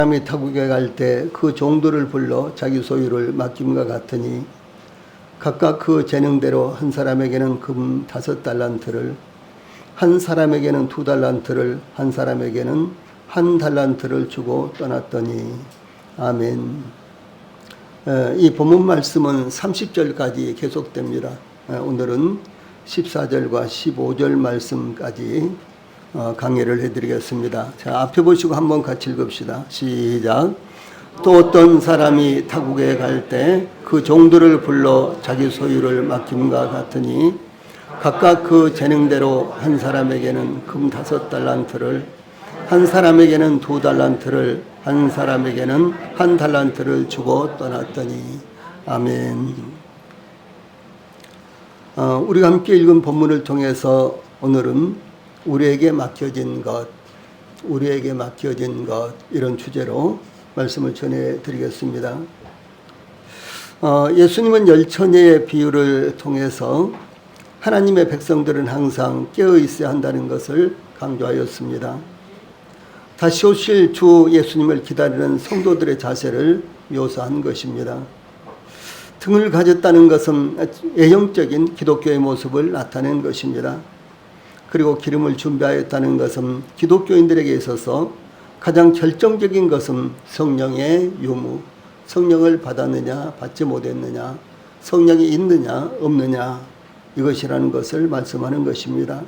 사람이 타국에 갈 때 그 종들을 불러 자기 소유를 맡김과 같으니 각각 그 재능대로 한 사람에게는 금 5달란트를, 한 사람에게는 2달란트를, 한 사람에게는 1달란트를 주고 떠났더니. 아멘. 이 본문 말씀은 30절까지 계속됩니다. 오늘은 14절과 15절 말씀까지 강의를 해드리겠습니다. 자, 앞에 보시고 한번 같이 읽읍시다. 시작. 또 어떤 사람이 타국에 갈 때 그 종들을 불러 자기 소유를 맡김과 같으니 각각 그 재능대로 한 사람에게는 금 5달란트를, 한 사람에게는 2달란트를, 한 사람에게는 1달란트를 주고 떠났더니. 아멘. 우리가 함께 읽은 본문을 통해서 오늘은 우리에게 맡겨진 것, 우리에게 맡겨진 것, 이런 주제로 말씀을 전해드리겠습니다. 예수님은 열처녀의 비유를 통해서 하나님의 백성들은 항상 깨어 있어야 한다는 것을 강조하였습니다. 다시 오실 주 예수님을 기다리는 성도들의 자세를 묘사한 것입니다. 등을 가졌다는 것은 예형적인 기독교의 모습을 나타낸 것입니다. 그리고 기름을 준비하였다는 것은 기독교인들에게 있어서 가장 결정적인 것은 성령의 유무, 성령을 받았느냐 받지 못했느냐, 성령이 있느냐 없느냐, 이것이라는 것을 말씀하는 것입니다.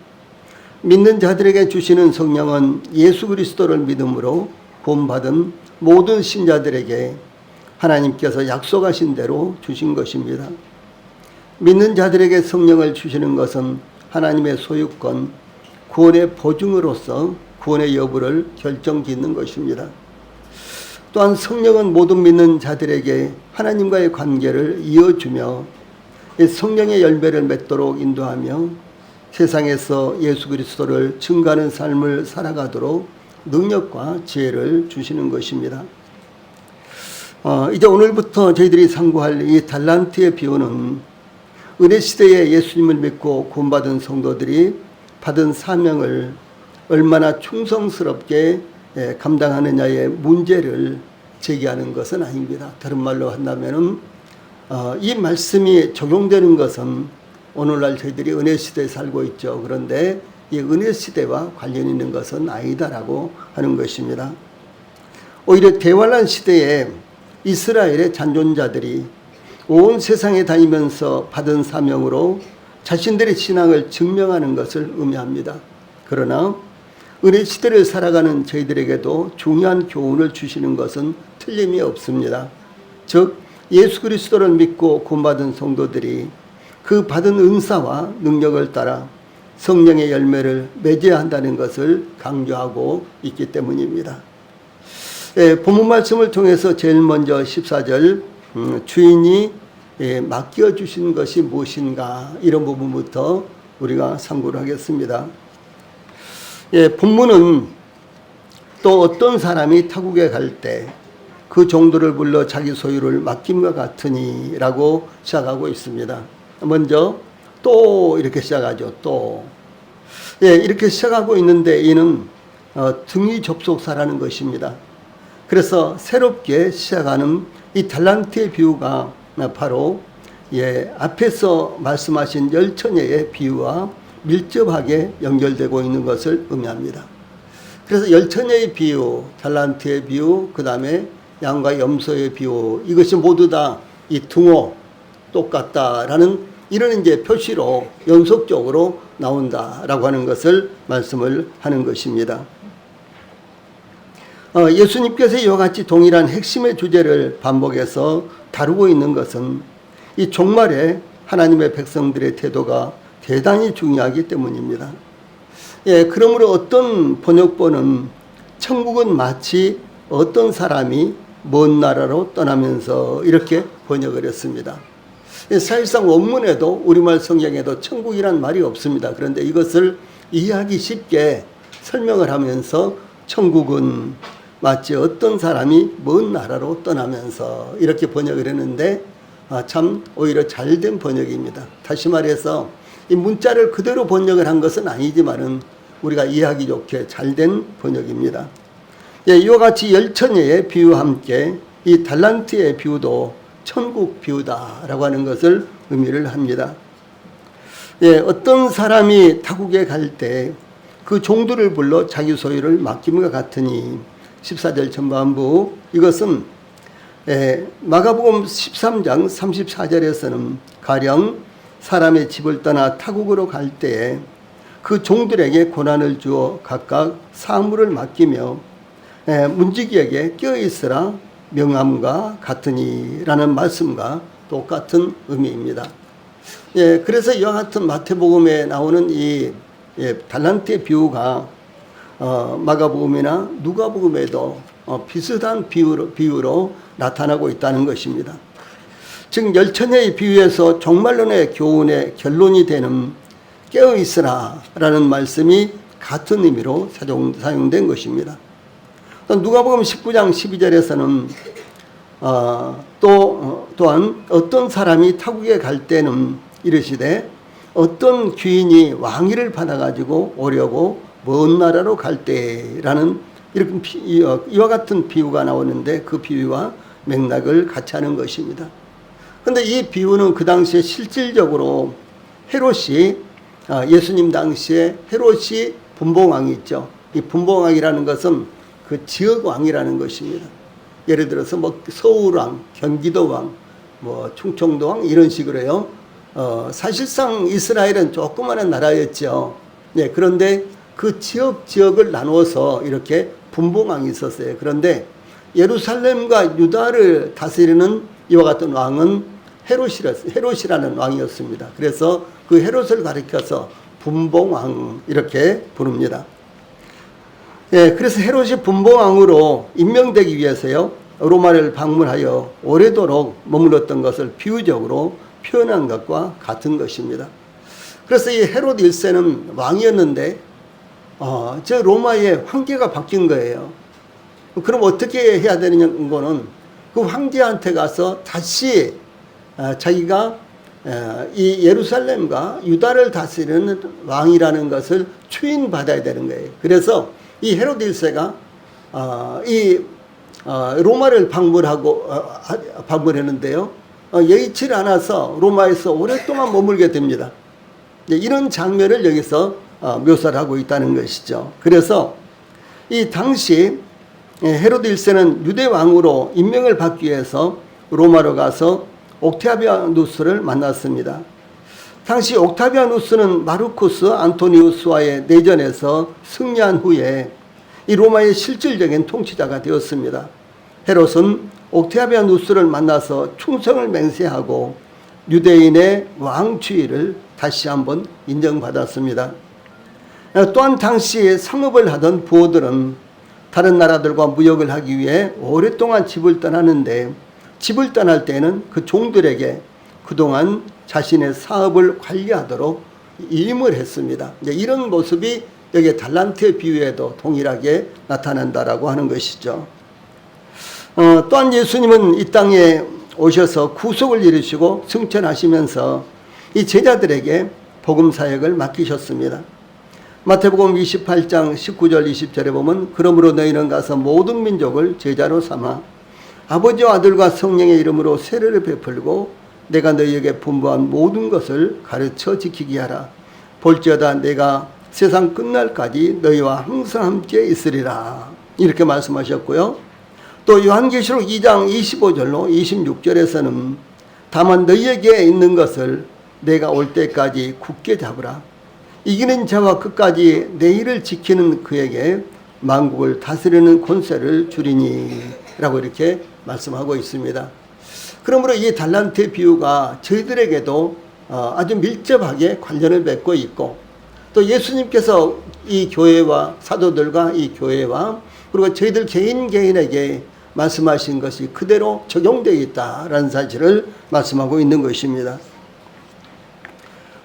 믿는 자들에게 주시는 성령은 예수 그리스도를 믿음으로 구원받은 모든 신자들에게 하나님께서 약속하신 대로 주신 것입니다. 믿는 자들에게 성령을 주시는 것은 하나님의 소유권, 구원의 보증으로서 구원의 여부를 결정짓는 것입니다. 또한 성령은 모든 믿는 자들에게 하나님과의 관계를 이어주며 성령의 열매를 맺도록 인도하며 세상에서 예수 그리스도를 증거하는 삶을 살아가도록 능력과 지혜를 주시는 것입니다. 이제 오늘부터 저희들이 상고할 이 달란트의 비유는 은혜 시대에 예수님을 믿고 구원받은 성도들이 받은 사명을 얼마나 충성스럽게 감당하느냐의 문제를 제기하는 것은 아닙니다. 다른 말로 한다면은 이 말씀이 적용되는 것은 오늘날 저희들이 은혜 시대에 살고 있죠. 그런데 이 은혜 시대와 관련 있는 것은 아니다라고 하는 것입니다. 오히려 대환란 시대에 이스라엘의 잔존자들이 온 세상에 다니면서 받은 사명으로 자신들의 신앙을 증명하는 것을 의미합니다. 그러나 은혜 시대를 살아가는 저희들에게도 중요한 교훈을 주시는 것은 틀림이 없습니다. 즉 예수 그리스도를 믿고 구원받은 성도들이 그 받은 은사와 능력을 따라 성령의 열매를 맺어야 한다는 것을 강조하고 있기 때문입니다. 본문 말씀을 통해서 제일 먼저 14절 주인이 맡겨주신 것이 무엇인가, 이런 부분부터 우리가 상고를 하겠습니다. 본문은 또 어떤 사람이 타국에 갈 때 그 종들을 불러 자기 소유를 맡김과 같으니 라고 시작하고 있습니다. 먼저 또 이렇게 시작하죠. 또 이렇게 시작하고 있는데 이는 등위 접속사라는 것입니다. 그래서 새롭게 시작하는 이 달란트의 비유가 바로 앞에서 말씀하신 열처녀의 비유와 밀접하게 연결되고 있는 것을 의미합니다. 그래서 열처녀의 비유, 달란트의 비유, 그 다음에 양과 염소의 비유, 이것이 모두 다 이 등호 똑같다라는 이런 이제 표시로 연속적으로 나온다라고 하는 것을 말씀을 하는 것입니다. 예수님께서 이와 같이 동일한 핵심의 주제를 반복해서 다루고 있는 것은 이 종말에 하나님의 백성들의 태도가 대단히 중요하기 때문입니다. 그러므로 어떤 번역본은 천국은 마치 어떤 사람이 먼 나라로 떠나면서 이렇게 번역을 했습니다. 사실상 원문에도 우리말 성경에도 천국이란 말이 없습니다. 그런데 이것을 이해하기 쉽게 설명을 하면서 천국은 마치 어떤 사람이 먼 나라로 떠나면서 이렇게 번역을 했는데 참 오히려 잘된 번역입니다. 다시 말해서 이 문자를 그대로 번역을 한 것은 아니지만은 우리가 이해하기 좋게 잘된 번역입니다. 예, 이와 같이 열처녀의 비유와 함께 이 달란트의 비유도 천국 비유다라고 하는 것을 의미를 합니다. 예, 어떤 사람이 타국에 갈 때 그 종들을 불러 자기 소유를 맡김과 같으니 14절 전반부 이것은 마가복음 13장 34절에서는 가령 사람의 집을 떠나 타국으로 갈 때에 그 종들에게 고난을 주어 각각 사물을 맡기며 문지기에게 껴있으라 명함과 같으니라는 말씀과 똑같은 의미입니다. 예, 그래서 이와 같은 마태복음에 나오는 이 달란트의 비유가 마가복음이나 누가복음에도 비슷한 비유로 나타나고 있다는 것입니다. 즉 열처녀의 비유에서 종말론의 교훈의 결론이 되는 깨어있으라 라는 말씀이 같은 의미로 사용된 것입니다. 누가복음 19장 12절에서는 또한 어떤 사람이 타국에 갈 때는 이르시되 어떤 귀인이 왕위를 받아가지고 오려고 먼 나라로 갈 때라는 이와 같은 비유가 나오는데 그 비유와 맥락을 같이 하는 것입니다. 그런데 이 비유는 그 당시에 실질적으로 헤롯이 예수님 당시에 헤롯이 분봉왕이 있죠. 이 분봉왕이라는 것은 그 지역왕이라는 것입니다. 예를 들어서 뭐 서울왕, 경기도왕, 뭐 충청도왕 이런 식으로요. 사실상 이스라엘은 조그마한 나라였죠. 네, 그런데 그 지역을 나누어서 이렇게 분봉왕이 있었어요. 그런데 예루살렘과 유다를 다스리는 이와 같은 왕은 헤롯이라는 왕이었습니다. 그래서 그 헤롯을 가리켜서 분봉왕 이렇게 부릅니다. 예, 그래서 헤롯이 분봉왕으로 임명되기 위해서요, 로마를 방문하여 오래도록 머물렀던 것을 비유적으로 표현한 것과 같은 것입니다. 그래서 이 헤롯 1세는 왕이었는데 저 로마의 황제가 바뀐 거예요. 그럼 어떻게 해야 되는 거는 그 황제한테 가서 다시 자기가 이 예루살렘과 유다를 다스리는 왕이라는 것을 추인받아야 되는 거예요. 그래서 이 헤롯 1세가 로마를 방문했는데요. 예의치 않아서 로마에서 오랫동안 머물게 됩니다. 이런 장면을 여기서 묘사를 하고 있다는 것이죠. 그래서 이 당시 헤롯 1세는 유대 왕으로 임명을 받기 위해서 로마로 가서 옥타비아누스를 만났습니다. 당시 옥타비아누스는 마르쿠스 안토니우스와의 내전에서 승리한 후에 이 로마의 실질적인 통치자가 되었습니다. 헤롯은 옥타비아누스를 만나서 충성을 맹세하고 유대인의 왕주의를 다시 한번 인정받았습니다. 또한 당시 상업을 하던 부호들은 다른 나라들과 무역을 하기 위해 오랫동안 집을 떠나는데 집을 떠날 때는 그 종들에게 그동안 자신의 사업을 관리하도록 임을 했습니다. 이런 모습이 여기 달란트의 비유에도 동일하게 나타난다라고 하는 것이죠. 또한 예수님은 이 땅에 오셔서 구속을 이루시고 승천하시면서 이 제자들에게 복음 사역을 맡기셨습니다. 마태복음 28장 19절 20절에 보면 그러므로 너희는 가서 모든 민족을 제자로 삼아 아버지와 아들과 성령의 이름으로 세례를 베풀고 내가 너희에게 분부한 모든 것을 가르쳐 지키게 하라. 볼지어다 내가 세상 끝날까지 너희와 항상 함께 있으리라. 이렇게 말씀하셨고요. 또 요한계시록 2장 25절로 26절에서는 다만 너희에게 있는 것을 내가 올 때까지 굳게 잡으라. 이기는 자와 끝까지 내 일을 지키는 그에게 만국을 다스리는 권세를 주리니 라고 이렇게 말씀하고 있습니다. 그러므로 이 달란트의 비유가 저희들에게도 아주 밀접하게 관련을 맺고 있고 또 예수님께서 이 교회와 사도들과 이 교회와 그리고 저희들 개인에게 말씀하신 것이 그대로 적용되어 있다라는 사실을 말씀하고 있는 것입니다.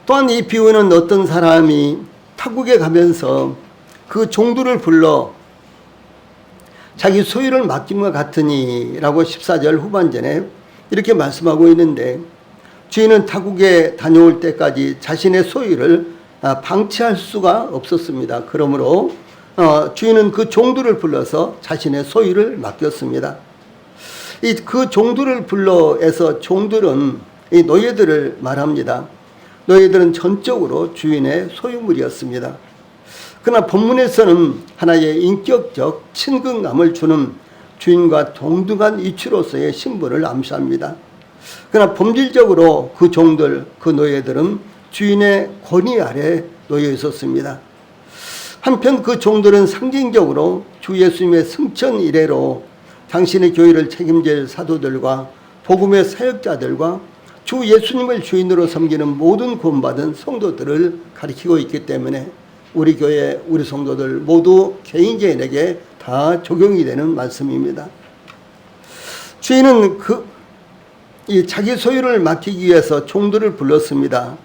또한 이 비유는 어떤 사람이 타국에 가면서 그 종들을 불러 자기 소유를 맡김과 같으니 라고 14절 후반전에 이렇게 말씀하고 있는데 주인은 타국에 다녀올 때까지 자신의 소유를 방치할 수가 없었습니다. 그러므로 주인은 그 종들을 불러서 자신의 소유를 맡겼습니다. 그 종들을 불러서 종들은 이 노예들을 말합니다. 노예들은 전적으로 주인의 소유물이었습니다. 그러나 본문에서는 하나의 인격적 친근감을 주는 주인과 동등한 이치로서의 신분을 암시합니다. 그러나 본질적으로 그 종들, 그 노예들은 주인의 권위 아래 놓여 있었습니다. 한편 그 종들은 상징적으로 주 예수님의 승천 이래로 당신의 교회를 책임질 사도들과 복음의 사역자들과 주 예수님을 주인으로 섬기는 모든 구원받은 성도들을 가리키고 있기 때문에 우리 교회, 우리 성도들 모두 개인 개인에게 다 적용이 되는 말씀입니다. 주인은 이 자기 소유를 맡기기 위해서 종들을 불렀습니다.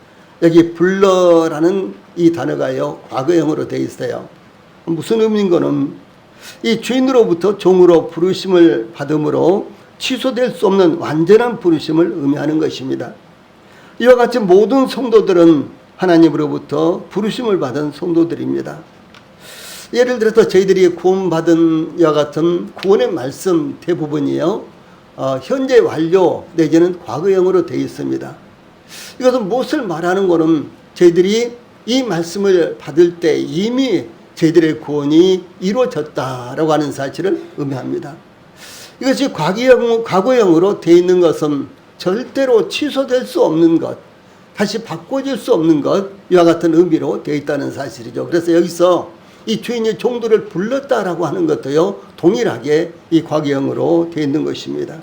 여기 불러라는 이 단어가요, 과거형으로 되어 있어요. 무슨 의미인 거는 이 주인으로부터 종으로 부르심을 받음으로 취소될 수 없는 완전한 부르심을 의미하는 것입니다. 이와 같이 모든 성도들은 하나님으로부터 부르심을 받은 성도들입니다. 예를 들어서 저희들이 구원받은 이와 같은 구원의 말씀 대부분이요, 현재 완료 내지는 과거형으로 되어 있습니다. 이것은 무엇을 말하는 것은 저희들이 이 말씀을 받을 때 이미 저희들의 구원이 이루어졌다라고 하는 사실을 의미합니다. 이것이 과거형으로 되어 있는 것은 절대로 취소될 수 없는 것, 다시 바꿔질 수 없는 것, 이와 같은 의미로 되어 있다는 사실이죠. 그래서 여기서 이 주인이 종들을 불렀다라고 하는 것도요, 동일하게 이 과거형으로 되어 있는 것입니다.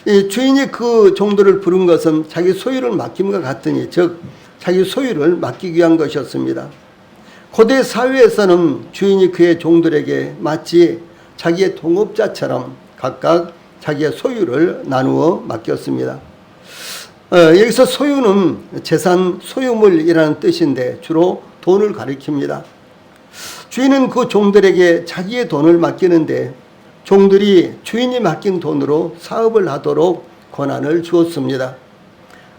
이 주인이 그 종들을 부른 것은 자기 소유를 맡김과 같으니, 즉 자기 소유를 맡기기 위한 것이었습니다. 고대 사회에서는 주인이 그의 종들에게 마치 자기의 동업자처럼 각각 자기의 소유를 나누어 맡겼습니다. 여기서 소유는 재산, 소유물이라는 뜻인데 주로 돈을 가리킵니다. 주인은 그 종들에게 자기의 돈을 맡기는데 종들이 주인이 맡긴 돈으로 사업을 하도록 권한을 주었습니다.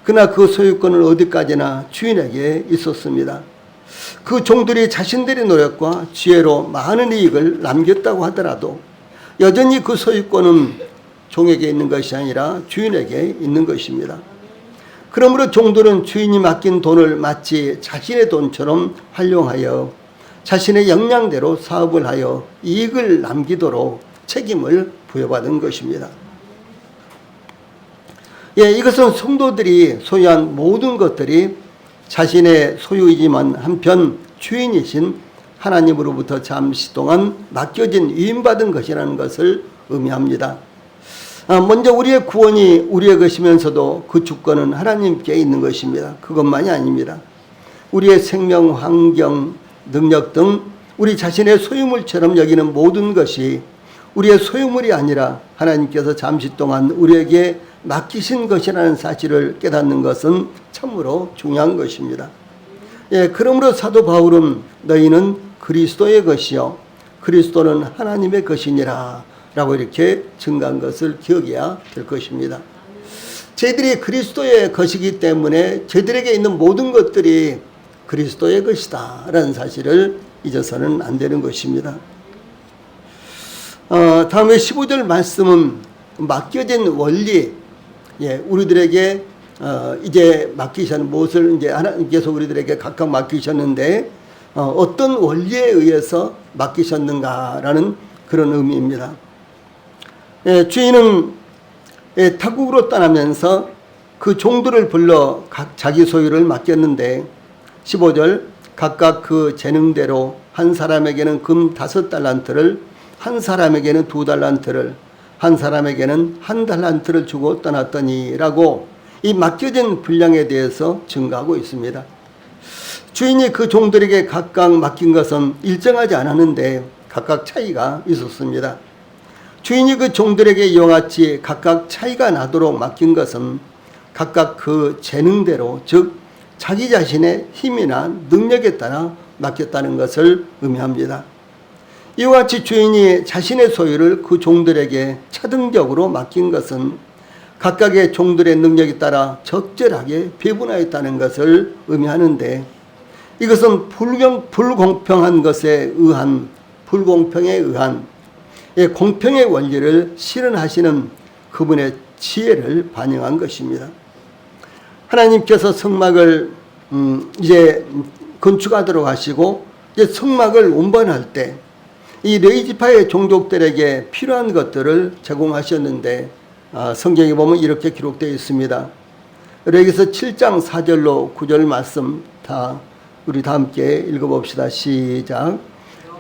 그러나 그 소유권은 어디까지나 주인에게 있었습니다. 그 종들이 자신들의 노력과 지혜로 많은 이익을 남겼다고 하더라도 여전히 그 소유권은 종에게 있는 것이 아니라 주인에게 있는 것입니다. 그러므로 종들은 주인이 맡긴 돈을 마치 자신의 돈처럼 활용하여 자신의 역량대로 사업을 하여 이익을 남기도록 책임을 부여받은 것입니다. 이것은 성도들이 소유한 모든 것들이 자신의 소유이지만 한편 주인이신 하나님으로부터 잠시 동안 맡겨진 위임받은 것이라는 것을 의미합니다. 먼저 우리의 구원이 우리의 것이면서도 그 주권은 하나님께 있는 것입니다. 그것만이 아닙니다. 우리의 생명, 환경, 능력 등 우리 자신의 소유물처럼 여기는 모든 것이 우리의 소유물이 아니라 하나님께서 잠시 동안 우리에게 맡기신 것이라는 사실을 깨닫는 것은 참으로 중요한 것입니다. 그러므로 사도 바울은 너희는 그리스도의 것이요 그리스도는 하나님의 것이니라 라고 이렇게 증가한 것을 기억해야 될 것입니다. 저희들이 그리스도의 것이기 때문에 저희들에게 있는 모든 것들이 그리스도의 것이다 라는 사실을 잊어서는 안 되는 것입니다. 다음에 15절 말씀은 맡겨진 원리, 우리들에게 이제 맡기셨는 무엇을 이제 하나님께서 우리들에게 각각 맡기셨는데 어떤 원리에 의해서 맡기셨는가라는 그런 의미입니다. 주인은 타국으로 떠나면서 그 종들을 불러 각 자기 소유를 맡겼는데 15절 각각 그 재능대로 한 사람에게는 금 5달란트를 한 사람에게는 2달란트를 한 사람에게는 1달란트를 주고 떠났더니 라고 이 맡겨진 분량에 대해서 증가하고 있습니다. 주인이 그 종들에게 각각 맡긴 것은 일정하지 않았는데 각각 차이가 있었습니다. 주인이 그 종들에게 이와 같이 각각 차이가 나도록 맡긴 것은 각각 그 재능대로, 즉 자기 자신의 힘이나 능력에 따라 맡겼다는 것을 의미합니다. 이와 같이 주인이 자신의 소유를 그 종들에게 차등적으로 맡긴 것은 각각의 종들의 능력에 따라 적절하게 배분하였다는 것을 의미하는데 이것은 불공평한 것에 의한, 불공평에 의한 공평의 원리를 실현하시는 그분의 지혜를 반영한 것입니다. 하나님께서 성막을 이제 건축하도록 하시고 이제 성막을 운반할 때 이 레위지파의 종족들에게 필요한 것들을 제공하셨는데 성경에 보면 이렇게 기록되어 있습니다. 레위기서 7장 4절로 9절 말씀 우리 다 함께 읽어봅시다. 시작.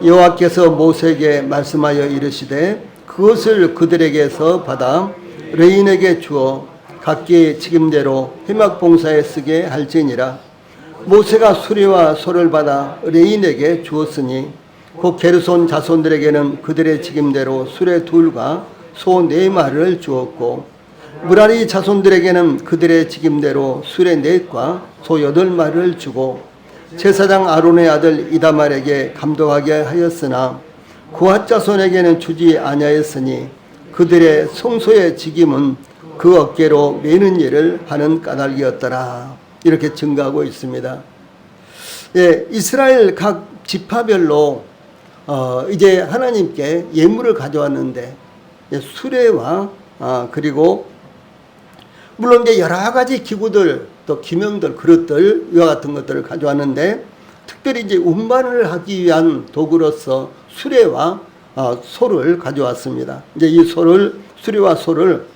여호와께서 모세에게 말씀하여 이르시되 그것을 그들에게서 받아 레인에게 주어 각기 직임대로 회막봉사에 쓰게 할지니라. 모세가 수레와 소를 받아 레인에게 주었으니 곧 게르손 자손들에게는 그들의 직임대로 수레 둘과 소 4마리를 주었고 무라리 자손들에게는 그들의 직임대로 수레 4과 소 8마리를 주고 제사장 아론의 아들 이다말에게 감독하게 하였으나 고핫 자손에게는 주지 아니하였으니 그들의 성소의 직임은 그 어깨로 매는 일을 하는 까닭이었더라. 이렇게 증거하고 있습니다. 예, 이스라엘 각 지파별로 이제 하나님께 예물을 가져왔는데 수레와 그리고 물론 이제 여러 가지 기구들 또 기명들 그릇들 이와 같은 것들을 가져왔는데 특별히 이제 운반을 하기 위한 도구로서 수레와 소를 가져왔습니다. 이제 이 수레와 소를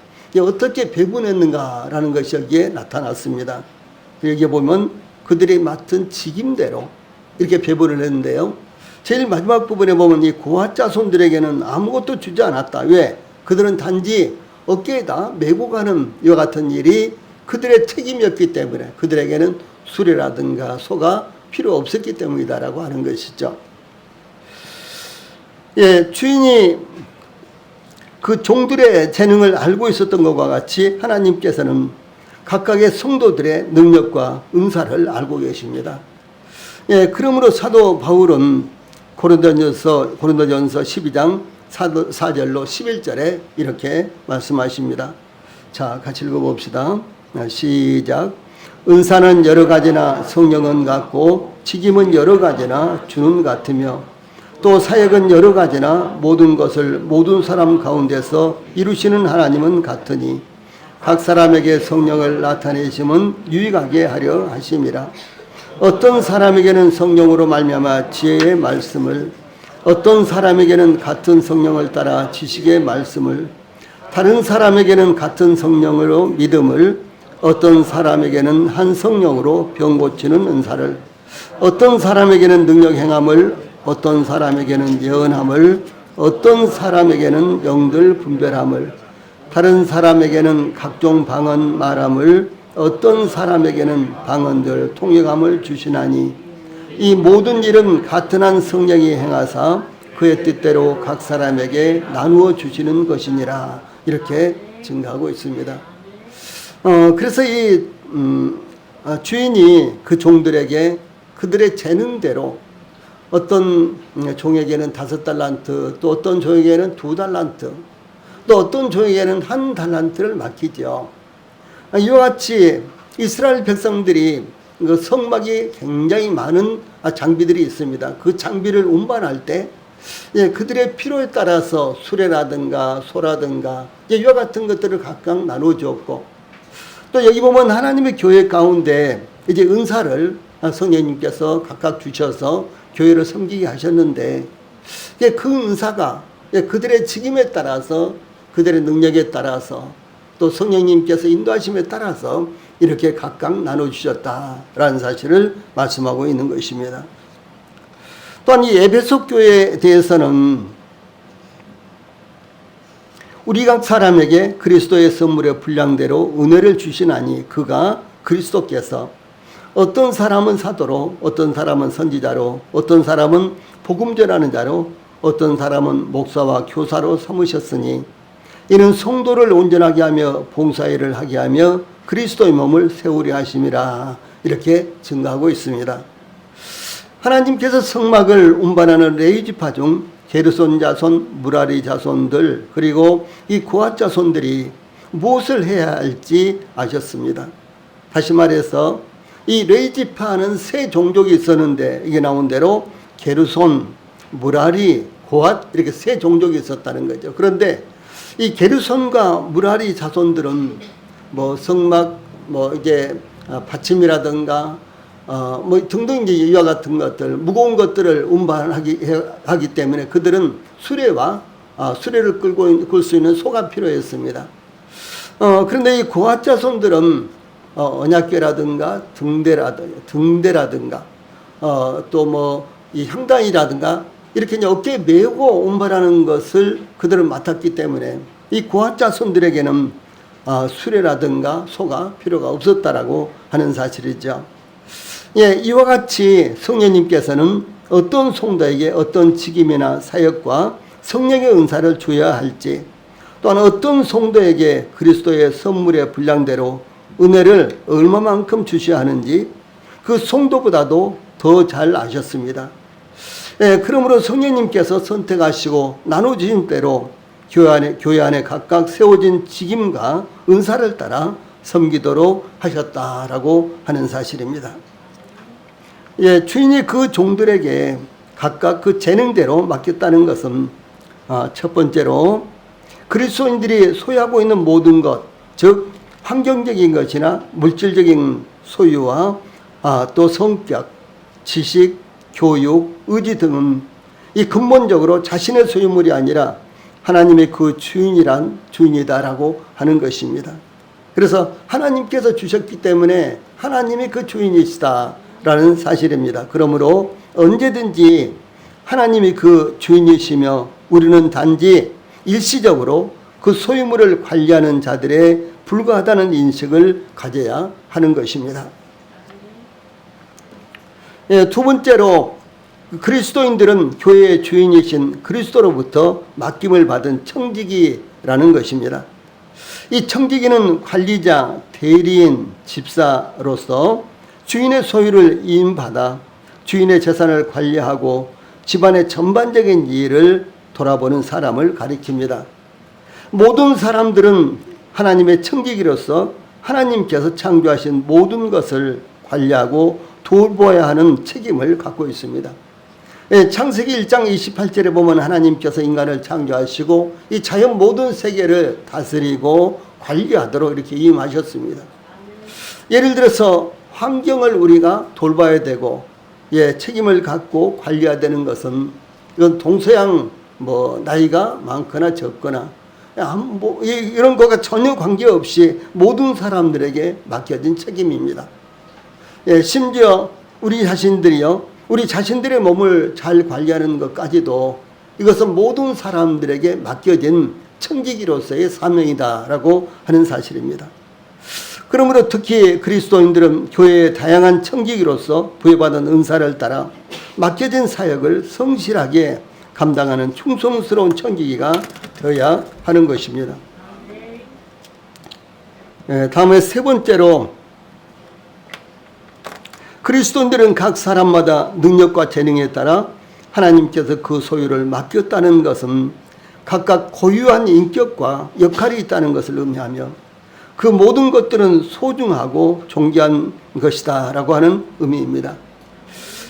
어떻게 배분했는가라는 것이 여기에 나타났습니다. 여기에 보면 그들이 맡은 직임대로 이렇게 배분을 했는데요. 제일 마지막 부분에 보면 이 고핫 자손들에게는 아무것도 주지 않았다. 왜? 그들은 단지 어깨에다 메고 가는 이와 같은 일이 그들의 책임이었기 때문에 그들에게는 수레라든가 소가 필요 없었기 때문이다라고 하는 것이죠. 예, 주인이 그 종들의 재능을 알고 있었던 것과 같이 하나님께서는 각각의 성도들의 능력과 은사를 알고 계십니다. 예, 그러므로 사도 바울은 고린도전서 12장 4절로 11절에 이렇게 말씀하십니다. 자, 같이 읽어봅시다. 시작. 은사는 여러 가지나 성령은 같고 직임은 여러 가지나 주는 같으며 또 사역은 여러 가지나 모든 것을 모든 사람 가운데서 이루시는 하나님은 같으니 각 사람에게 성령을 나타내심은 유익하게 하려 하심이라. 어떤 사람에게는 성령으로 말미암아 지혜의 말씀을, 어떤 사람에게는 같은 성령을 따라 지식의 말씀을, 다른 사람에게는 같은 성령으로 믿음을, 어떤 사람에게는 한 성령으로 병 고치는 은사를, 어떤 사람에게는 능력 행함을, 어떤 사람에게는 예언함을, 어떤 사람에게는 영들 분별함을, 다른 사람에게는 각종 방언 말함을, 어떤 사람에게는 방언들 통역함을 주시나니 이 모든 일은 같은 한 성령이 행하사 그의 뜻대로 각 사람에게 나누어 주시는 것이니라. 이렇게 증가하고 있습니다. 그래서 이 주인이 그 종들에게 그들의 재능대로 어떤 종에게는 5달란트, 또 어떤 종에게는 2달란트, 또 어떤 종에게는 1달란트를 맡기죠. 이와 같이 이스라엘 백성들이 그 성막이 굉장히 많은 장비들이 있습니다. 그 장비를 운반할 때 그들의 필요에 따라서 수레라든가 소라든가 이와 같은 것들을 각각 나눠 주었고, 또 여기 보면 하나님의 교회 가운데 이제 은사를 성령님께서 각각 주셔서 교회를 섬기게 하셨는데 그 은사가 그들의 직임에 따라서 그들의 능력에 따라서 또 성령님께서 인도하심에 따라서 이렇게 각각 나눠주셨다라는 사실을 말씀하고 있는 것입니다. 또한 이 에베소 교회에 대해서는 우리 각 사람에게 그리스도의 선물의 분량대로 은혜를 주시나니 그가 그리스도께서 어떤 사람은 사도로, 어떤 사람은 선지자로, 어떤 사람은 복음 전하는 자로, 어떤 사람은 목사와 교사로 삼으셨으니 이는 성도를 온전하게 하며 봉사일을 하게 하며 그리스도의 몸을 세우려 하심이라. 이렇게 증가하고 있습니다. 하나님께서 성막을 운반하는 레위지파 중 게르손 자손, 무라리 자손들 그리고 이 고핫 자손들이 무엇을 해야 할지 아셨습니다. 다시 말해서 이 레위지파는 세 종족이 있었는데 이게 나온 대로 게르손, 무라리, 고핫 이렇게 세 종족이 있었다는 거죠. 그런데 이 게르손과 무라리 자손들은 뭐 성막, 뭐 이제 받침이라든가 뭐 등등 이제 이와 같은 것들 무거운 것들을 운반하기 때문에 그들은 수레를 끌 수 있는 소가 필요했습니다. 그런데 이 고핫 자손들은 언약궤라든가 등대라든가 또 뭐 이 향단이라든가 이렇게 이제 어깨에 메고 운반하는 것을 그들은 맡았기 때문에 이 고핫 자손들에게는 수레라든가 소가 필요가 없었다라고 하는 사실이죠. 예, 이와 같이 성령님께서는 어떤 성도에게 어떤 직임이나 사역과 성령의 은사를 주어야 할지, 또한 어떤 성도에게 그리스도의 선물의 분량대로 은혜를 얼마만큼 주셔야 하는지 그 성도보다도 더 잘 아셨습니다. 예, 그러므로 성령님께서 선택하시고 나눠주신 대로 교회 안에 각각 세워진 직임과 은사를 따라 섬기도록 하셨다라고 하는 사실입니다. 예, 주인이 그 종들에게 각각 그 재능대로 맡겼다는 것은 첫 번째로 그리스도인들이 소유하고 있는 모든 것, 즉 환경적인 것이나 물질적인 소유와 또 성격, 지식, 교육, 의지 등은 이 근본적으로 자신의 소유물이 아니라 하나님의 그 주인이다라고 하는 것입니다. 그래서 하나님께서 주셨기 때문에 하나님이 그 주인이시다라는 사실입니다. 그러므로 언제든지 하나님이 그 주인이시며 우리는 단지 일시적으로 그 소유물을 관리하는 자들에 불과하다는 인식을 가져야 하는 것입니다. 예, 두 번째로 그리스도인들은 교회의 주인이신 그리스도로부터 맡김을 받은 청지기라는 것입니다. 이 청지기는 관리자, 대리인, 집사로서 주인의 소유를 이임받아 주인의 재산을 관리하고 집안의 전반적인 일을 돌아보는 사람을 가리킵니다. 모든 사람들은 하나님의 청지기로서 하나님께서 창조하신 모든 것을 관리하고 돌보아야 하는 책임을 갖고 있습니다. 창세기 1장 28절에 보면 하나님께서 인간을 창조하시고 이 자연 모든 세계를 다스리고 관리하도록 이렇게 임하셨습니다. 예를 들어서 환경을 우리가 돌봐야 되고 책임을 갖고 관리해야 되는 것은 이건 동서양 뭐 나이가 많거나 적거나 이런 거가 전혀 관계없이 모든 사람들에게 맡겨진 책임입니다. 심지어 우리 자신들의 몸을 잘 관리하는 것까지도 이것은 모든 사람들에게 맡겨진 청지기로서의 사명이다라고 하는 사실입니다. 그러므로 특히 그리스도인들은 교회의 다양한 청지기로서 부여받은 은사를 따라 맡겨진 사역을 성실하게 감당하는 충성스러운 청지기가 되어야 하는 것입니다. 다음에 세 번째로 그리스도인들은 각 사람마다 능력과 재능에 따라 하나님께서 그 소유를 맡겼다는 것은 각각 고유한 인격과 역할이 있다는 것을 의미하며 그 모든 것들은 소중하고 존귀한 것이다 라고 하는 의미입니다.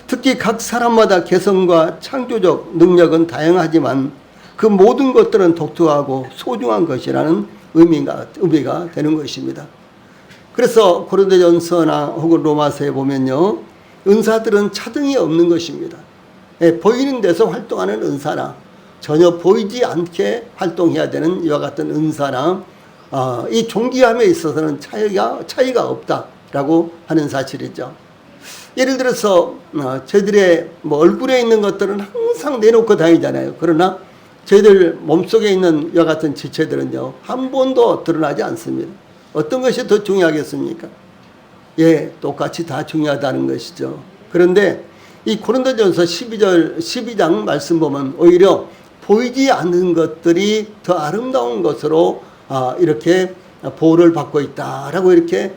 특히 각 사람마다 개성과 창조적 능력은 다양하지만 그 모든 것들은 독특하고 소중한 것이라는 의미가 되는 것입니다. 그래서 고린도전서나 혹은 로마서에 보면요, 은사들은 차등이 없는 것입니다. 보이는 데서 활동하는 은사나 전혀 보이지 않게 활동해야 되는 이와 같은 은사나 이 존귀함에 있어서는 차이가 없다라고 하는 사실이죠. 예를 들어서 저희들의 얼굴에 있는 것들은 항상 내놓고 다니잖아요. 그러나 저희들 몸속에 있는 이와 같은 지체들은요, 한 번도 드러나지 않습니다. 어떤 것이 더 중요하겠습니까? 똑같이 다 중요하다는 것이죠. 그런데 이 고린도전서 12장 말씀 보면 오히려 보이지 않는 것들이 더 아름다운 것으로 이렇게 보호를 받고 있다라고 이렇게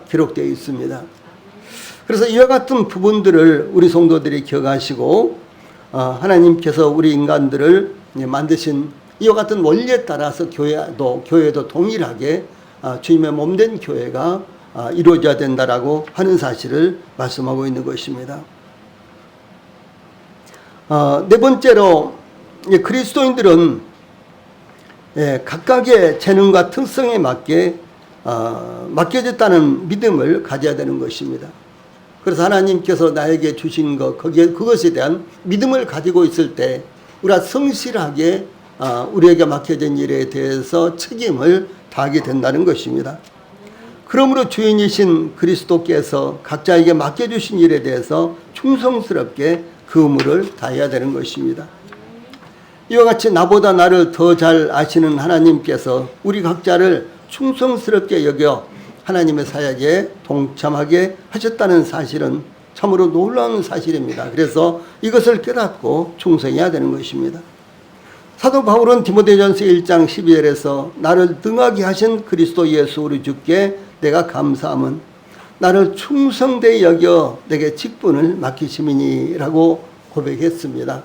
기록되어 있습니다. 그래서 이와 같은 부분들을 우리 성도들이 기억하시고 하나님께서 우리 인간들을 만드신 이와 같은 원리에 따라서 교회도 동일하게 주님의 몸된 교회가 이루어져야 된다라고 하는 사실을 말씀하고 있는 것입니다. 네 번째로 그리스도인들은 각각의 재능과 특성에 맞게 맡겨졌다는 믿음을 가져야 되는 것입니다. 그래서 하나님께서 나에게 주신 그것에 대한 믿음을 가지고 있을 때 우리가 성실하게 우리에게 맡겨진 일에 대해서 책임을 다하게 된다는 것입니다. 그러므로 주인이신 그리스도께서 각자에게 맡겨주신 일에 대해서 충성스럽게 그 의무를 다해야 되는 것입니다. 이와 같이 나보다 나를 더 잘 아시는 하나님께서 우리 각자를 충성스럽게 여겨 하나님의 사역에 동참하게 하셨다는 사실은 참으로 놀라운 사실입니다. 그래서 이것을 깨닫고 충성해야 되는 것입니다. 사도 바울은 디모데전서 1장 12절에서 나를 능하게 하신 그리스도 예수 우리 주께 내가 감사함은 나를 충성되이 여겨 내게 직분을 맡기심이니라고 고백했습니다.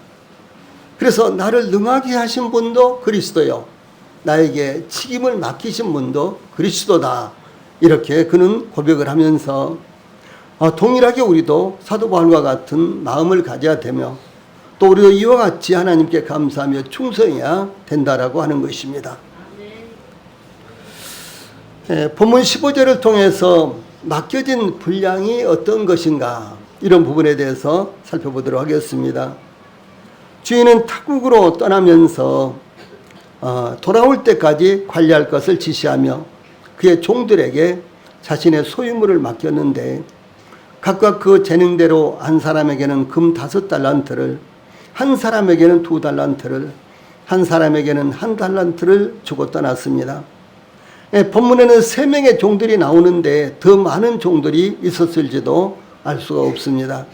그래서 나를 능하게 하신 분도 그리스도요, 나에게 책임을 맡기신 분도 그리스도다, 이렇게 그는 고백을 하면서 동일하게 우리도 사도 바울과 같은 마음을 가져야 되며 또 우리도 이와 같이 하나님께 감사하며 충성해야 된다라고 하는 것입니다. 본문 15절을 통해서 맡겨진 분량이 어떤 것인가, 이런 부분에 대해서 살펴보도록 하겠습니다. 주인은 타국으로 떠나면서 돌아올 때까지 관리할 것을 지시하며 그의 종들에게 자신의 소유물을 맡겼는데 각각 그 재능대로 한 사람에게는 금 5달란트를, 한 사람에게는 2달란트를, 한 사람에게는 1달란트를 주고 떠났습니다. 본문에는 3명의 종들이 나오는데 더 많은 종들이 있었을지도 알 수가 없습니다.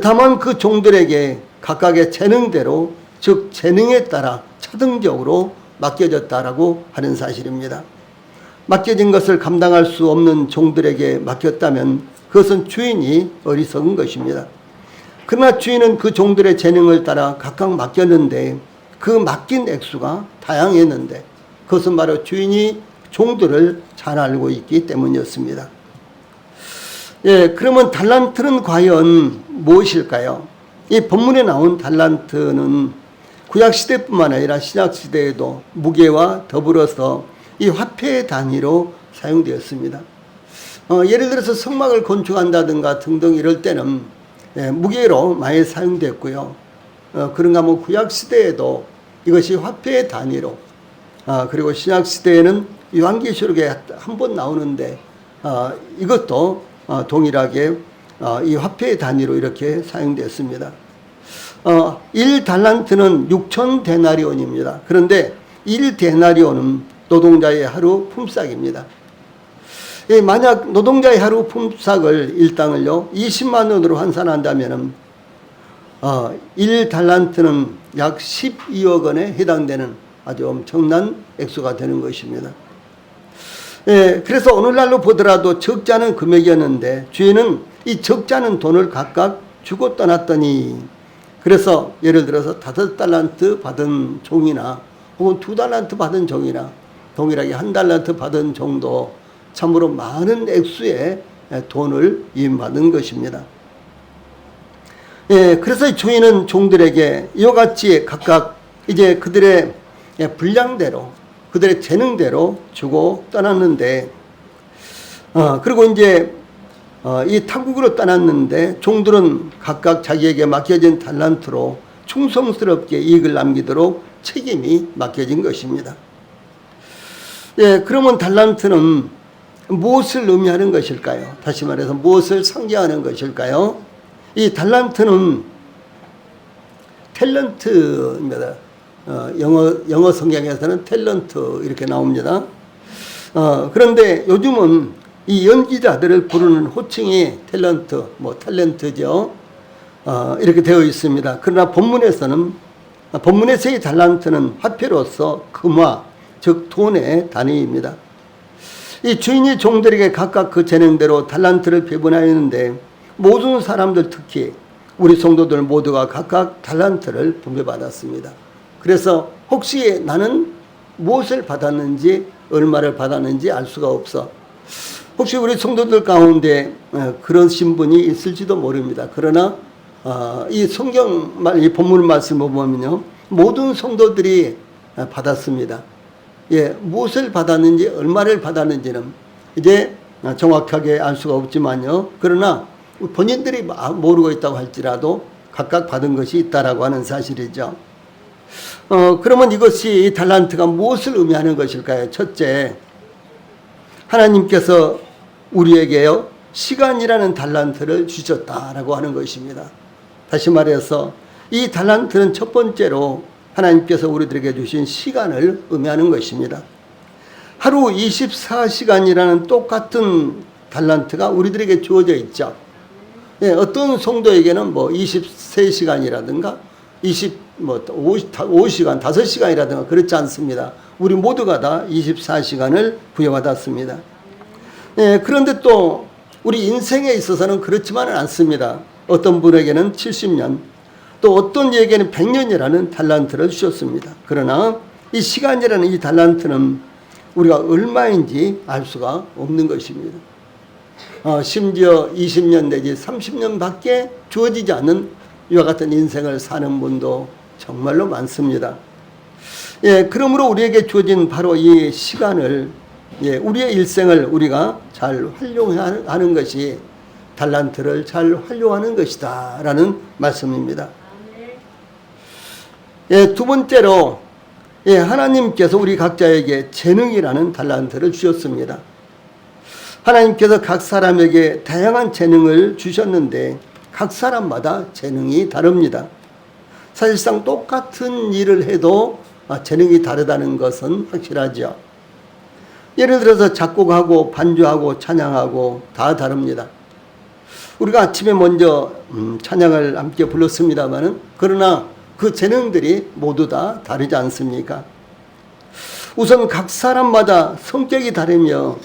다만 그 종들에게 각각의 재능대로, 즉 재능에 따라 차등적으로 맡겨졌다라고 하는 사실입니다. 맡겨진 것을 감당할 수 없는 종들에게 맡겼다면 그것은 주인이 어리석은 것입니다. 그러나 주인은 그 종들의 재능을 따라 각각 맡겼는데 그 맡긴 액수가 다양했는데 그것은 바로 주인이 종들을 잘 알고 있기 때문이었습니다. 그러면 달란트는 과연 무엇일까요? 이 본문에 나온 달란트는 구약시대뿐만 아니라 신약시대에도 무게와 더불어서 이 화폐의 단위로 사용되었습니다. 예를 들어서 성막을 건축한다든가 등등 이럴 때는 무게로 많이 사용됐고요. 그런가 하면 구약시대에도 이것이 화폐의 단위로, 그리고 신약시대에는 요한계시록에 한 번 나오는데 이것도 동일하게 이 화폐의 단위로 이렇게 사용됐습니다. 1달란트는 6,000데나리온입니다. 그런데 1데나리온은 노동자의 하루 품삯입니다. 만약 노동자의 하루 품삯을 일당을요 20만 원으로 환산한다면 1달란트는 약 12억 원에 해당되는 아주 엄청난 액수가 되는 것입니다. 그래서 오늘날로 보더라도 적지 않은 금액이었는데 주인은 이 적지 않은 돈을 각각 주고 떠났더니, 그래서 예를 들어서 5달란트 받은 종이나 혹은 2달란트 받은 종이나 동일하게 1달란트 받은 종도 참으로 많은 액수의 돈을 위임받은 것입니다. 그래서 주인은 종들에게 이와 같이 각각 이제 그들의 분량대로, 그들의 재능대로 주고 떠났는데, 그리고 이제 이 타국으로 떠났는데 종들은 각각 자기에게 맡겨진 달란트로 충성스럽게 이익을 남기도록 책임이 맡겨진 것입니다. 그러면 달란트는 무엇을 의미하는 것일까요? 다시 말해서 무엇을 상징하는 것일까요? 이 달란트는 탤런트입니다. 영어 성경에서는 탤런트 이렇게 나옵니다. 그런데 요즘은 이 연기자들을 부르는 호칭이 탤런트, 탤런트죠. 이렇게 되어 있습니다. 그러나 본문에서의 달란트는 화폐로서 금화, 즉 돈의 단위입니다. 이 주인이 종들에게 각각 그 재능대로 달란트를 배분하였는데 모든 사람들, 특히 우리 성도들 모두가 각각 달란트를 분배받았습니다. 그래서 혹시 나는 무엇을 받았는지, 얼마를 받았는지 알 수가 없어 혹시 우리 성도들 가운데 그런 신분이 있을지도 모릅니다. 그러나 이 성경 이 본문 말씀을 보면요, 모든 성도들이 받았습니다. 예, 무엇을 받았는지, 얼마를 받았는지는 이제 정확하게 알 수가 없지만요. 그러나 본인들이 모르고 있다고 할지라도 각각 받은 것이 있다라고 하는 사실이죠. 그러면 이것이 이 달란트가 무엇을 의미하는 것일까요? 첫째, 하나님께서 우리에게요, 시간이라는 달란트를 주셨다라고 하는 것입니다. 다시 말해서 이 달란트는 첫 번째로 하나님께서 우리들에게 주신 시간을 의미하는 것입니다. 하루 24시간이라는 똑같은 달란트가 우리들에게 주어져 있죠. 예, 어떤 성도에게는 23시간이라든가 5시간, 5시간이라든가 그렇지 않습니다. 우리 모두가 다 24시간을 부여받았습니다. 예, 그런데 또 우리 인생에 있어서는 그렇지만은 않습니다. 어떤 분에게는 70년, 또 어떤 이에게는 100년이라는 달란트를 주셨습니다. 그러나 이 시간이라는 이 달란트는 우리가 얼마인지 알 수가 없는 것입니다. 심지어 20년 내지 30년 밖에 주어지지 않는 이와 같은 인생을 사는 분도 정말로 많습니다. 예, 그러므로 우리에게 주어진 바로 이 시간을, 예, 우리의 일생을 우리가 잘 활용하는 것이 달란트를 잘 활용하는 것이다 라는 말씀입니다. 예, 두 번째로, 예, 하나님께서 우리 각자에게 재능이라는 달란트를 주셨습니다. 하나님께서 각 사람에게 다양한 재능을 주셨는데 각 사람마다 재능이 다릅니다. 사실상 똑같은 일을 해도 재능이 다르다는 것은 확실하죠. 예를 들어서 작곡하고 반주하고 찬양하고 다 다릅니다. 우리가 아침에 먼저 찬양을 함께 불렀습니다마는, 그러나 그 재능들이 모두 다 다르지 않습니까? 우선 각 사람마다 성격이 다르며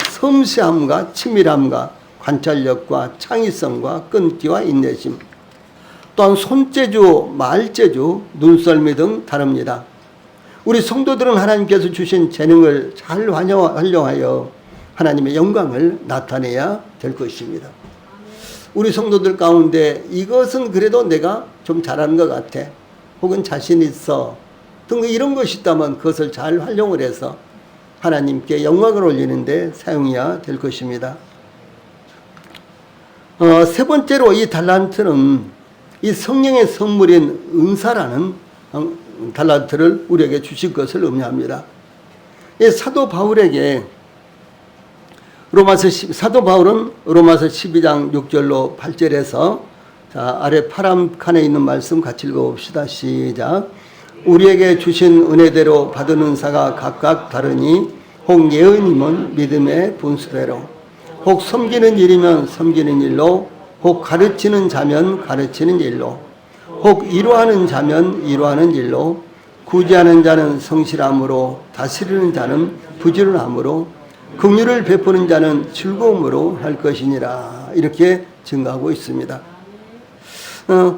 섬세함과 치밀함과 관찰력과 창의성과 끈기와 인내심, 또한 손재주, 말재주, 눈썰미 등 다릅니다. 우리 성도들은 하나님께서 주신 재능을 잘 활용하여 하나님의 영광을 나타내야 될 것입니다. 우리 성도들 가운데 이것은 그래도 내가 좀 잘하는 것 같아, 혹은 자신 있어 등 이런 것이 있다면 그것을 잘 활용을 해서 하나님께 영광을 올리는데 사용해야 될 것입니다. 세 번째로 이 달란트는 이 성령의 선물인 은사라는 달란트를 우리에게 주실 것을 의미합니다. 사도 바울에게 사도 바울은 로마서 12장 6절로 8절에서, 자, 아래 파란 칸에 있는 말씀 같이 읽어봅시다. 시작. 우리에게 주신 은혜대로 받은 은사가 각각 다르니 혹 예언이면 믿음의 분수대로, 혹 섬기는 일이면 섬기는 일로, 혹 가르치는 자면 가르치는 일로, 혹 이루하는 자면 이루하는 일로, 구제하는 자는 성실함으로, 다스리는 자는 부지런함으로, 긍휼을 베푸는 자는 즐거움으로 할 것이니라. 이렇게 증거하고 있습니다.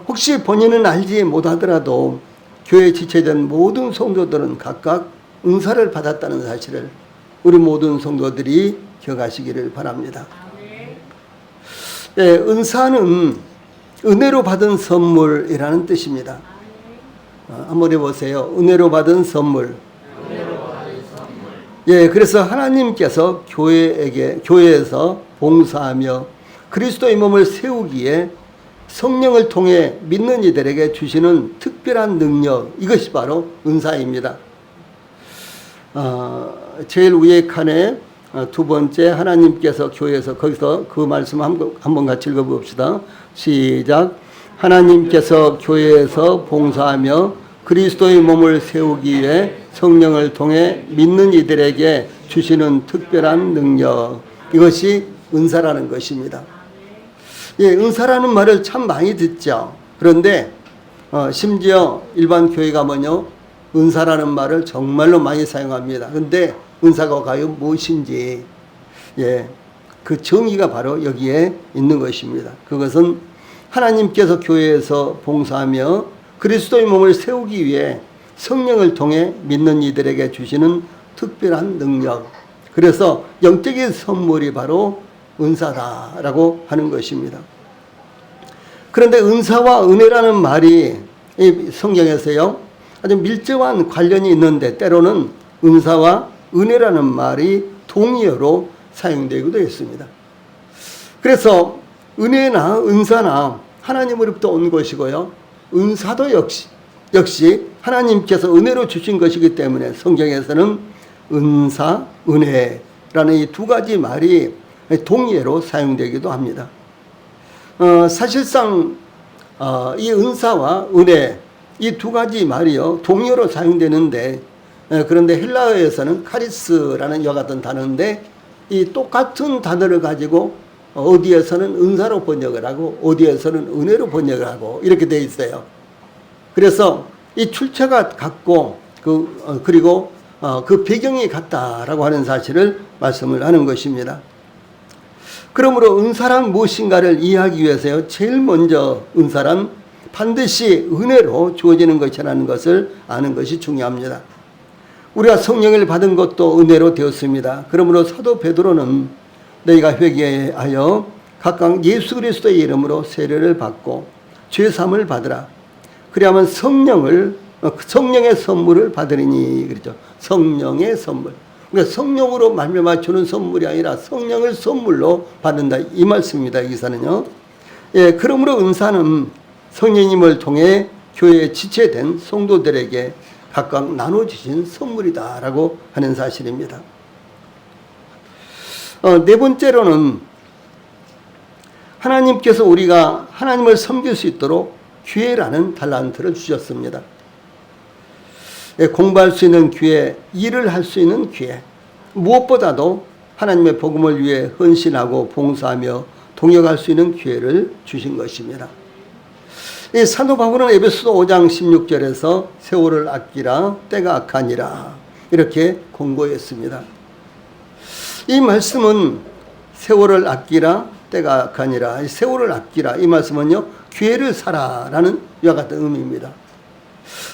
혹시 본인은 알지 못하더라도 교회에 지체된 모든 성도들은 각각 은사를 받았다는 사실을 우리 모든 성도들이 기억하시기를 바랍니다. 예, 은사는 은혜로 받은 선물이라는 뜻입니다. 한번 해보세요. 은혜로 받은 선물. 예, 그래서 하나님께서 교회에서 봉사하며 그리스도의 몸을 세우기에 성령을 통해 믿는 이들에게 주시는 특별한 능력, 이것이 바로 은사입니다. 제일 위에 칸에 두 번째, 하나님께서 교회에서, 거기서 그 말씀 한번 같이 읽어봅시다. 시작. 하나님께서 교회에서 봉사하며 그리스도의 몸을 세우기 위해 성령을 통해 믿는 이들에게 주시는 특별한 능력, 이것이 은사라는 것입니다. 예, 은사라는 말을 참 많이 듣죠. 그런데 심지어 일반 교회 가면요, 은사라는 말을 정말로 많이 사용합니다. 그런데 은사가 과연 무엇인지, 예, 그 정의가 바로 여기에 있는 것입니다. 그것은 하나님께서 교회에서 봉사하며 그리스도의 몸을 세우기 위해 성령을 통해 믿는 이들에게 주시는 특별한 능력, 그래서 영적인 선물이 바로 은사다라고 하는 것입니다. 그런데 은사와 은혜라는 말이 이 성경에서요 아주 밀접한 관련이 있는데 때로는 은사와 은혜라는 말이 동의어로 사용되기도 했습니다. 그래서 은혜나 은사나 하나님으로부터 온 것이고요. 은사도 역시 하나님께서 은혜로 주신 것이기 때문에 성경에서는 은사, 은혜라는 이 두 가지 말이 동의어로 사용되기도 합니다. 사실상 이 은사와 은혜 이 두 가지 말이요 동의어로 사용되는데 그런데 헬라어에서는 카리스라는 이와 같은 단어인데 이 똑같은 단어를 가지고 어디에서는 은사로 번역을 하고 어디에서는 은혜로 번역을 하고 이렇게 되어 있어요. 그래서 이 출처가 같고 그리고 그 배경이 같다라고 하는 사실을 말씀을 하는 것입니다. 그러므로 은사란 무엇인가를 이해하기 위해서요 제일 먼저 은사란 반드시 은혜로 주어지는 것이라는 것을 아는 것이 중요합니다. 우리가 성령을 받은 것도 은혜로 되었습니다. 그러므로 사도 베드로는 너희가 회개하여 각각 예수 그리스도의 이름으로 세례를 받고 죄 사함을 받으라. 그리하면 성령의 선물을 받으리니 그렇죠. 성령의 선물. 그러니까 성령으로 말미암아 주는 선물이 아니라 성령을 선물로 받는다 이 말씀입니다. 이 기사는요. 예, 그러므로 은사는 성령님을 통해 교회에 지체된 성도들에게 각각 나눠주신 선물이다라고 하는 사실입니다. 네 번째로는 하나님께서 우리가 하나님을 섬길 수 있도록 기회라는 달란트를 주셨습니다. 공부할 수 있는 기회, 일을 할 수 있는 기회, 무엇보다도 하나님의 복음을 위해 헌신하고 봉사하며 동역할 수 있는 기회를 주신 것입니다. 이 사도 바울은 에베소서 5장 16절에서 세월을 아끼라 때가 악하니라 이렇게 권고했습니다. 이 말씀은 세월을 아끼라 때가 악하니라 세월을 아끼라 이 말씀은요 기회를 사라라는 이와 같은 의미입니다.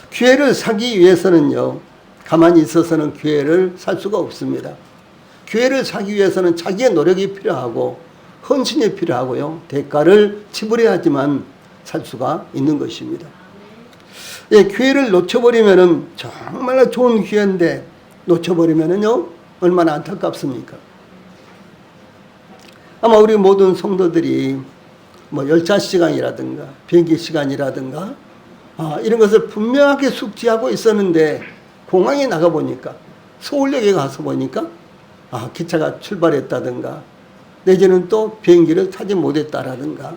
기회를 사기 위해서는요 가만히 있어서는 기회를 살 수가 없습니다. 기회를 사기 위해서는 자기의 노력이 필요하고 헌신이 필요하고요 대가를 지불해야지만 살 수가 있는 것입니다. 예, 기회를 놓쳐버리면은 정말 좋은 기회인데 놓쳐버리면은요 얼마나 안타깝습니까? 아마 우리 모든 성도들이 뭐 열차 시간이라든가 비행기 시간이라든가 이런 것을 분명하게 숙지하고 있었는데 공항에 나가 보니까 서울역에 가서 보니까 기차가 출발했다든가 내지는 또 비행기를 타지 못했다라든가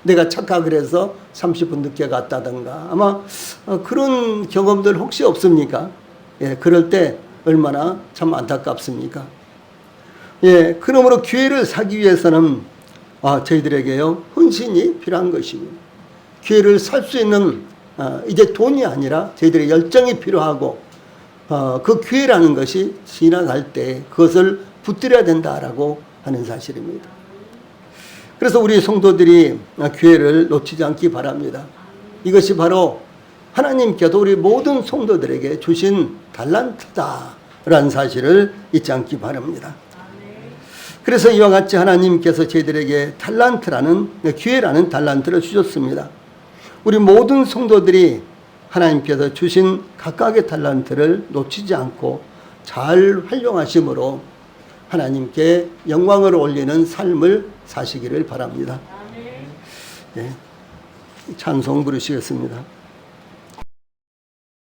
내가 착각을 해서 30분 늦게 갔다든가 아마 그런 경험들 혹시 없습니까? 예, 그럴 때 얼마나 참 안타깝습니까? 예, 그러므로 기회를 사기 위해서는 저희들에게요 헌신이 필요한 것입니다. 기회를 살 수 있는 이제 돈이 아니라 저희들의 열정이 필요하고 그 기회라는 것이 지나갈 때 그것을 붙들어야 된다라고 하는 사실입니다. 그래서 우리 성도들이 기회를 놓치지 않기 바랍니다. 이것이 바로 하나님께서 우리 모든 성도들에게 주신 달란트다라는 사실을 잊지 않기 바랍니다. 그래서 이와 같이 하나님께서 저희들에게 기회라는 달란트를 주셨습니다. 우리 모든 성도들이 하나님께서 주신 각각의 달란트를 놓치지 않고 잘 활용하심으로 하나님께 영광을 올리는 삶을 사시기를 바랍니다. 네, 찬송 부르시겠습니다.